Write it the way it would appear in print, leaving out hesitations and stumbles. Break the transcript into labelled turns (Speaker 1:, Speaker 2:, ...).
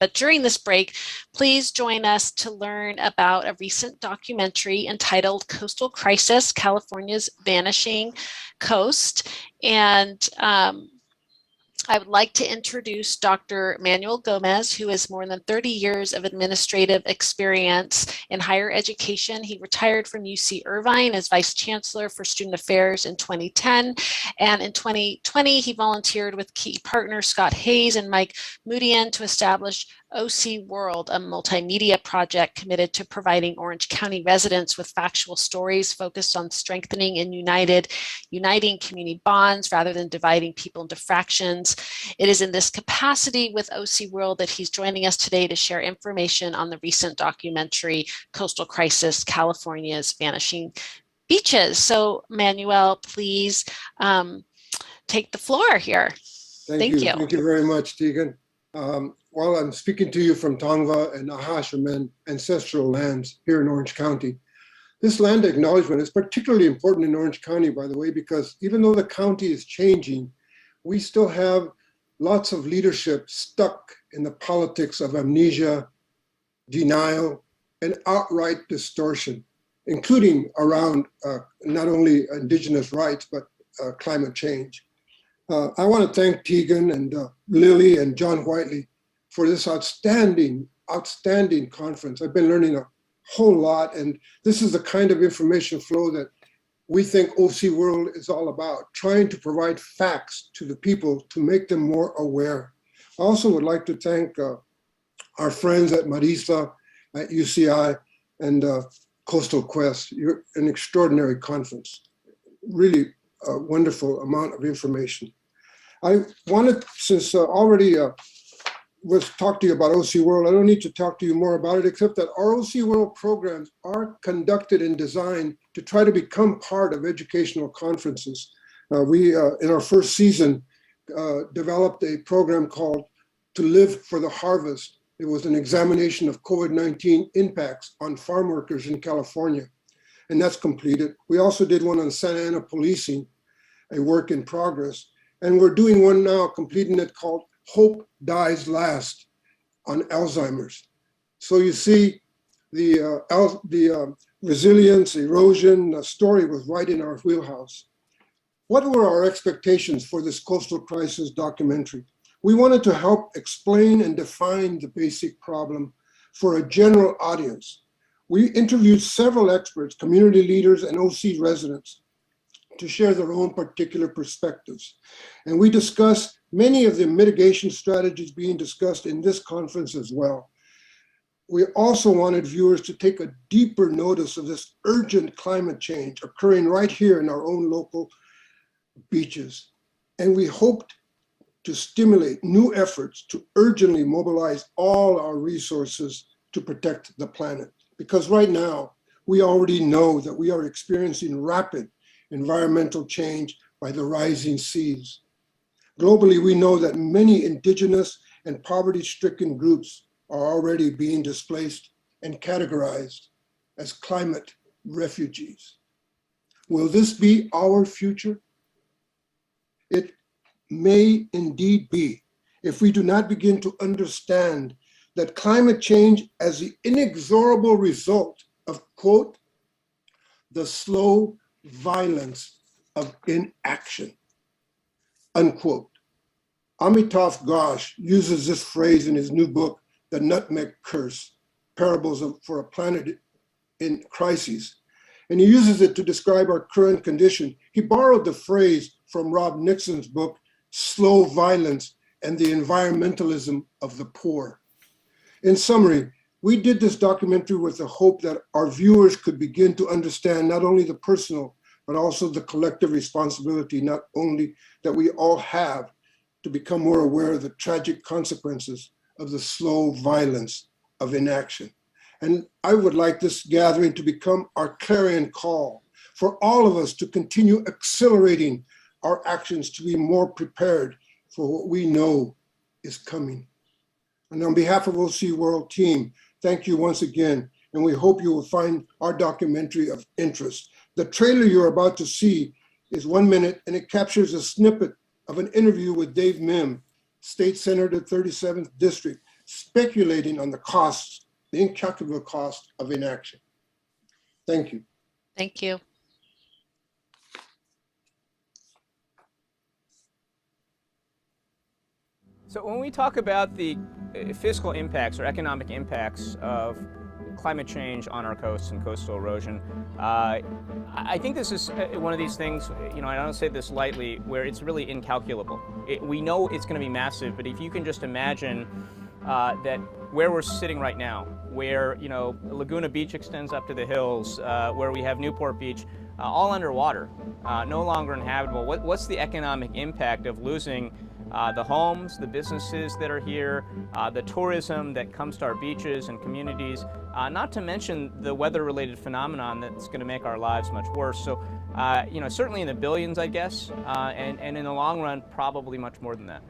Speaker 1: But during this break, please join us to learn about a recent documentary entitled Coastal Crisis, California's Vanishing Coast. And I would like to introduce Dr. Emmanuel Gomez, who has more than 30 years of administrative experience in higher education. He retired from UC Irvine as Vice Chancellor for Student Affairs in 2010. And in 2020, he volunteered with key partners Scott Hayes and Mike Moodian to establish OC World, a multimedia project committed to providing Orange County residents with factual stories focused on strengthening and uniting community bonds rather than dividing people into fractions. It is in this capacity with OC World that he's joining us today to share information on the recent documentary, Coastal Crisis, California's Vanishing Beaches. So, Manuel, please take the floor here.
Speaker 2: Thank you. Thank you very much, Tegan. While I'm speaking to you from Tongva and Nahashimen ancestral lands here in Orange County, this land acknowledgement is particularly important in Orange County, by the way, because even though the county is changing, we still have lots of leadership stuck in the politics of amnesia, denial, and outright distortion, including around not only indigenous rights, but climate change. I want to thank Tegan and Lily and John Whiteley for this outstanding conference. I've been learning a whole lot, and this is the kind of information flow that we think OC World is all about, trying to provide facts to the people to make them more aware. I also would like to thank our friends at Marisa, at UCI, and Coastal Quest. You're an extraordinary conference, really a wonderful amount of information. I wanted, since already was talk to you about OC World, I don't need to talk to you more about it, except that our OC World programs are conducted and designed to try to become part of educational conferences. We, in our first season, developed a program called To Live for the Harvest. It was an examination of COVID-19 impacts on farm workers in California, and that's completed. We also did one on Santa Ana policing, a work in progress, and we're doing one now, completing it, called Hope Dies Last on Alzheimer's. So you see the resilience, erosion story was right in our wheelhouse. What were our expectations for this Coastal Crisis documentary? We wanted to help explain and define the basic problem for a general audience. We interviewed several experts, community leaders, and OC residents to share their own particular perspectives. And we discussed many of the mitigation strategies being discussed in this conference as well. We also wanted viewers to take a deeper notice of this urgent climate change occurring right here in our own local beaches. And we hoped to stimulate new efforts to urgently mobilize all our resources to protect the planet. Because right now, we already know that we are experiencing rapid environmental change by the rising seas. Globally, we know that many indigenous and poverty-stricken groups are already being displaced and categorized as climate refugees. Will this be our future? It may indeed be if we do not begin to understand that climate change as the inexorable result of, quote, the slow violence of inaction, unquote. Amitav Ghosh uses this phrase in his new book, The Nutmeg Curse, Parables for a Planet in Crises. And he uses it to describe our current condition. He borrowed the phrase from Rob Nixon's book, Slow Violence and the Environmentalism of the Poor. In summary, we did this documentary with the hope that our viewers could begin to understand not only the personal, but also the collective responsibility, not only that we all have to become more aware of the tragic consequences of the slow violence of inaction. And I would like this gathering to become our clarion call for all of us to continue accelerating our actions to be more prepared for what we know is coming. And on behalf of OC World team, thank you once again, and we hope you will find our documentary of interest. The trailer you're about to see is 1 minute, and it captures a snippet of an interview with Dave Mim, State Senator, 37th District, speculating on the costs, the incalculable cost of inaction. Thank you.
Speaker 1: Thank you.
Speaker 3: So when we talk about the fiscal impacts or economic impacts of climate change on our coasts and coastal erosion, I think this is one of these things, you know, I don't say this lightly, where it's really incalculable. We know it's going to be massive, but if you can just imagine that where we're sitting right now, where, you know, Laguna Beach extends up to the hills, where we have Newport Beach, all underwater, no longer inhabitable, what's the economic impact of losing the homes, the businesses that are here, the tourism that comes to our beaches and communities, not to mention the weather-related phenomenon that's going to make our lives much worse. So, you know, certainly in the billions, I guess, and in the long run, probably much more than that.